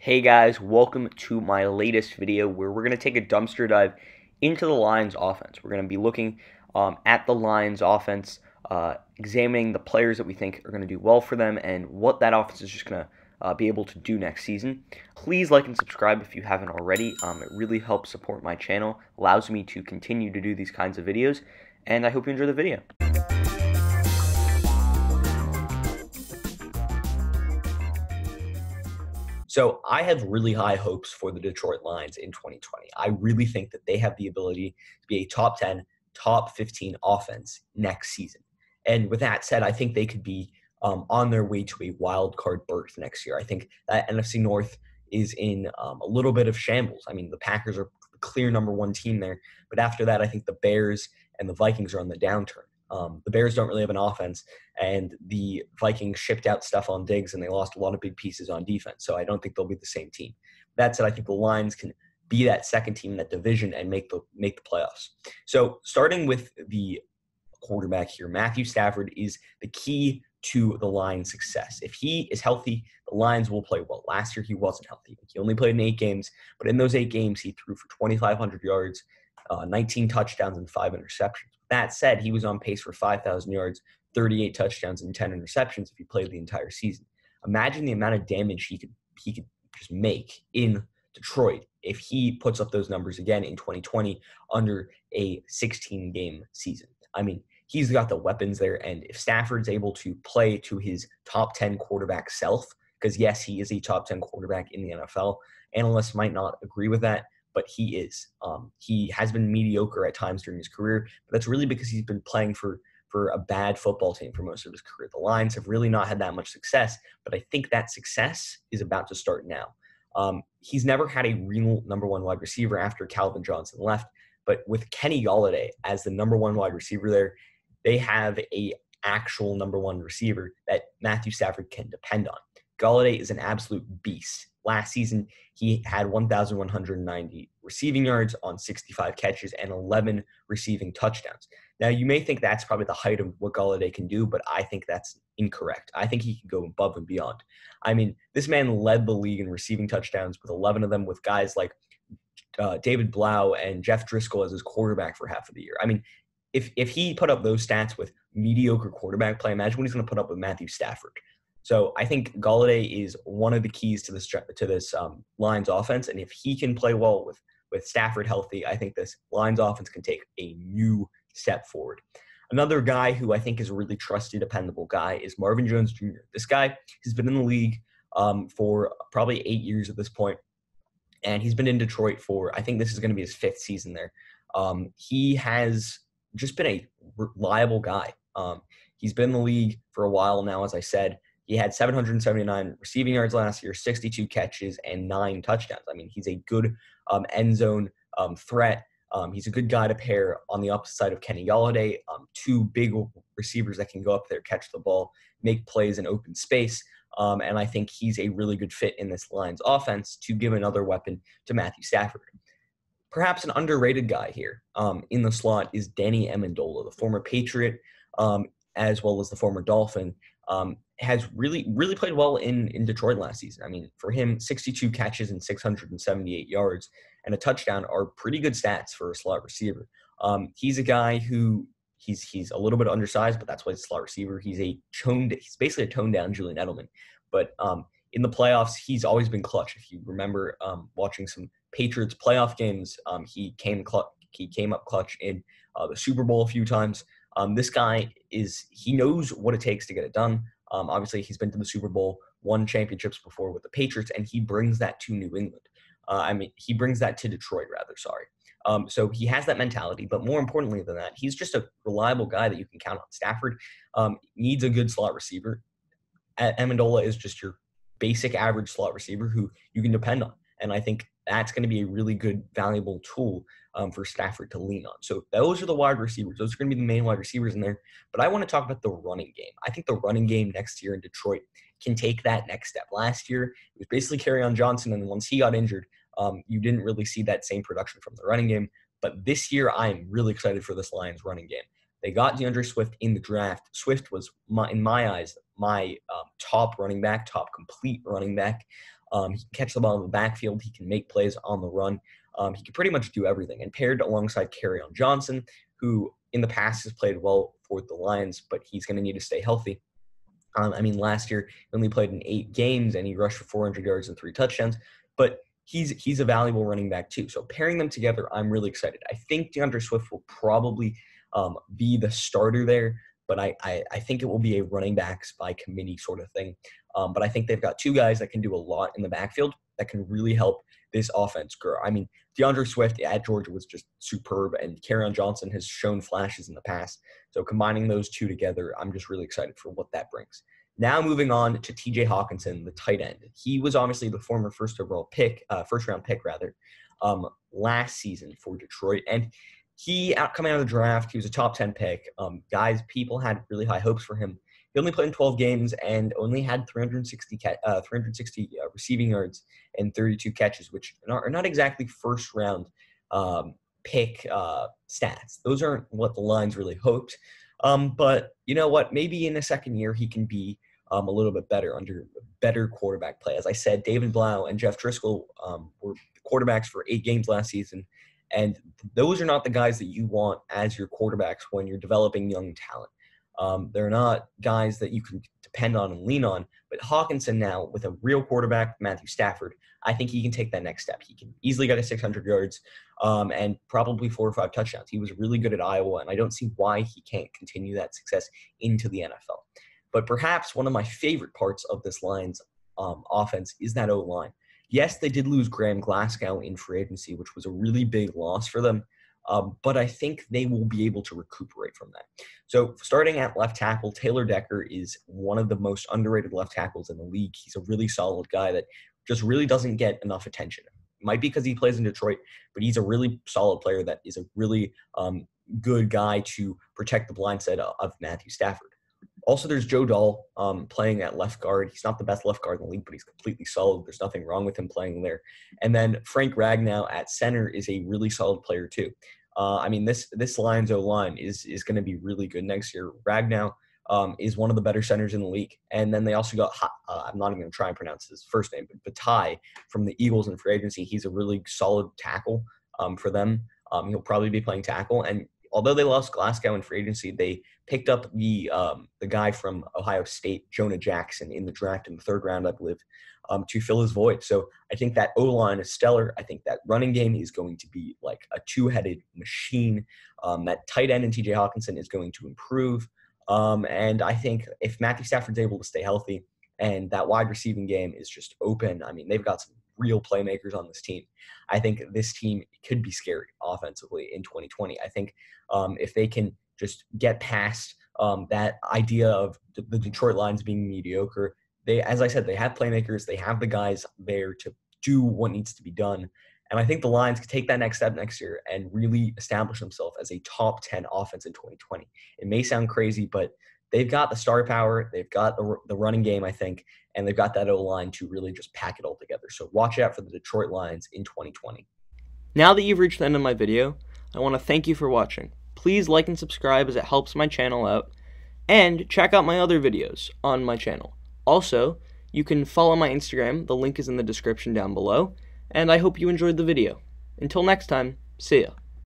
Hey guys, welcome to my latest video where we're going to take a dumpster dive into the Lions offense. We're going to be looking at the Lions offense, examining the players that we think are going to do well for them and what that offense is just going to be able to do next season. Please like and subscribe if you haven't already. It really helps support my channel, allows me to continue to do these kinds of videos, and I hope you enjoy the video. So I have really high hopes for the Detroit Lions in 2020. I really think that they have the ability to be a top 10, top 15 offense next season. And with that said, I think they could be on their way to a wild card berth next year. I think that NFC North is in a little bit of shambles. I mean, the Packers are the clear number one team there. But after that, I think the Bears and the Vikings are on the downturn. The Bears don't really have an offense, and the Vikings shipped out Stephon Diggs, and they lost a lot of big pieces on defense. So I don't think they'll be the same team. That said, I think the Lions can be that second team in that division and make the playoffs. So starting with the quarterback here, Matthew Stafford is the key to the Lions' success. If he is healthy, the Lions will play well. Last year, he wasn't healthy. He only played in 8 games, but in those 8 games, he threw for 2,500 yards, 19 touchdowns, and 5 interceptions. That said, he was on pace for 5,000 yards, 38 touchdowns, and 10 interceptions if he played the entire season. Imagine the amount of damage he could just make in Detroit if he puts up those numbers again in 2020 under a 16-game season. I mean, he's got the weapons there, and if Stafford's able to play to his top 10 quarterback self, because yes, he is a top 10 quarterback in the NFL, analysts might not agree with that, but he is. He has been mediocre at times during his career, but that's really because he's been playing for a bad football team for most of his career. The Lions have really not had that much success, but I think that success is about to start now. He's never had a real number one wide receiver after Calvin Johnson left, but with Kenny Golladay as the number one wide receiver there, they have a actual number one receiver that Matthew Stafford can depend on. Golladay is an absolute beast. Last season, he had 1,190 receiving yards on 65 catches and 11 receiving touchdowns. Now, you may think that's probably the height of what Golladay can do, but I think that's incorrect. I think he can go above and beyond. I mean, this man led the league in receiving touchdowns with 11 of them with guys like David Blau and Jeff Driscoll as his quarterback for half of the year. I mean, if he put up those stats with mediocre quarterback play, imagine what he's going to put up with Matthew Stafford. So I think Golladay is one of the keys to this Lions offense, and if he can play well with Stafford healthy, I think this Lions offense can take a new step forward. Another guy who I think is a really trusted, dependable guy is Marvin Jones Jr. This guy has been in the league for probably 8 years at this point, and he's been in Detroit for, I think this is going to be his 5th season there. He has just been a reliable guy. He's been in the league for a while now, as I said. He had 779 receiving yards last year, 62 catches, and 9 touchdowns. I mean, he's a good end zone threat. He's a good guy to pair on the opposite side of Kenny Golladay. 2 big receivers that can go up there, catch the ball, make plays in open space. And I think he's a really good fit in this Lions offense to give another weapon to Matthew Stafford. Perhaps an underrated guy here in the slot is Danny Amendola, the former Patriot, as well as the former Dolphin. Has really played well in Detroit last season. I mean, for him, 62 catches and 678 yards and a touchdown are pretty good stats for a slot receiver. He's a guy who he's a little bit undersized, but that's why he's a slot receiver. He's basically a toned down Julian Edelman. But in the playoffs, he's always been clutch. If you remember watching some Patriots playoff games, he came up clutch in the Super Bowl a few times. This guy he knows what it takes to get it done. Obviously, he's been to the Super Bowl, won championships before with the Patriots, and he brings that to New England. He brings that to Detroit, rather, sorry. So he has that mentality, but more importantly than that, he's just a reliable guy that you can count on. Stafford needs a good slot receiver. Amendola is just your basic average slot receiver who you can depend on, and I think that's going to be a really good, valuable tool for Stafford to lean on. So those are the wide receivers. Those are going to be the main wide receivers in there. But I want to talk about the running game. I think the running game next year in Detroit can take that next step. Last year, it was basically Kerryon Johnson, and once he got injured, you didn't really see that same production from the running game. But this year, I am really excited for this Lions running game. They got DeAndre Swift in the draft. Swift was, in my eyes, my top running back, top complete running back. He can catch the ball in the backfield. He can make plays on the run. He can pretty much do everything. And paired alongside Kerryon Johnson, who in the past has played well for the Lions, but he's going to need to stay healthy. Last year he only played in 8 games and he rushed for 400 yards and 3 touchdowns, but he's a valuable running back too. So pairing them together, I'm really excited. I think DeAndre Swift will probably be the starter there, but I think it will be a running backs by committee sort of thing. But I think they've got 2 guys that can do a lot in the backfield that can really help this offense grow. DeAndre Swift at Georgia was just superb, and Kerryon Johnson has shown flashes in the past. So combining those 2 together, I'm just really excited for what that brings. Now moving on to TJ Hockenson, the tight end. He was obviously the former first round pick last season for Detroit. And he, coming out of the draft, he was a top 10 pick. People had really high hopes for him. He only played in 12 games and only had 360 receiving yards and 32 catches, which are not exactly first-round pick stats. Those aren't what the Lions really hoped. But you know what? Maybe in a second year he can be a little bit better under better quarterback play. As I said, David Blau and Jeff Driscoll were quarterbacks for 8 games last season, and those are not the guys that you want as your quarterbacks when you're developing young talent. They're not guys that you can depend on and lean on. But Hawkinson now, with a real quarterback, Matthew Stafford, I think he can take that next step. He can easily get to 600 yards and probably 4 or 5 touchdowns. He was really good at Iowa, and I don't see why he can't continue that success into the NFL. But perhaps one of my favorite parts of this Lions offense is that O-line. Yes, they did lose Graham Glasgow in free agency, which was a really big loss for them. But I think they will be able to recuperate from that. So starting at left tackle, Taylor Decker is one of the most underrated left tackles in the league. He's a really solid guy that just really doesn't get enough attention. It might be because he plays in Detroit, but he's a really solid player that is a really good guy to protect the blind side of Matthew Stafford. Also, there's Joe Dahl playing at left guard. He's not the best left guard in the league, but he's completely solid. There's nothing wrong with him playing there. And then Frank Ragnow at center is a really solid player too. This Lions O-line is going to be really good next year. Ragnow is one of the better centers in the league. And then they also got, I'm not even going to try and pronounce his first name, but Vaitai from the Eagles in free agency. He's a really solid tackle for them. He'll probably be playing tackle. And although they lost Glasgow in free agency, they picked up the guy from Ohio State, Jonah Jackson, in the draft in the 3rd round, I believe, to fill his void. So I think that O-line is stellar. I think that running game is going to be like a 2-headed machine. That tight end in TJ Hockenson is going to improve. And I think if Matthew Stafford's able to stay healthy and that wide receiving game is just open, they've got some real playmakers on this team. I think this team could be scary offensively in 2020. I think if they can just get past that idea of the Detroit Lions being mediocre, as I said, they have playmakers. They have the guys there to do what needs to be done. And I think the Lions could take that next step next year and really establish themselves as a top 10 offense in 2020. It may sound crazy, but they've got the star power. They've got the running game, I think, and they've got that O-line to really just pack it all together. So watch out for the Detroit Lions in 2020. Now that you've reached the end of my video, I want to thank you for watching. Please like and subscribe as it helps my channel out. And check out my other videos on my channel. Also, you can follow my Instagram. The link is in the description down below. And I hope you enjoyed the video. Until next time, see ya.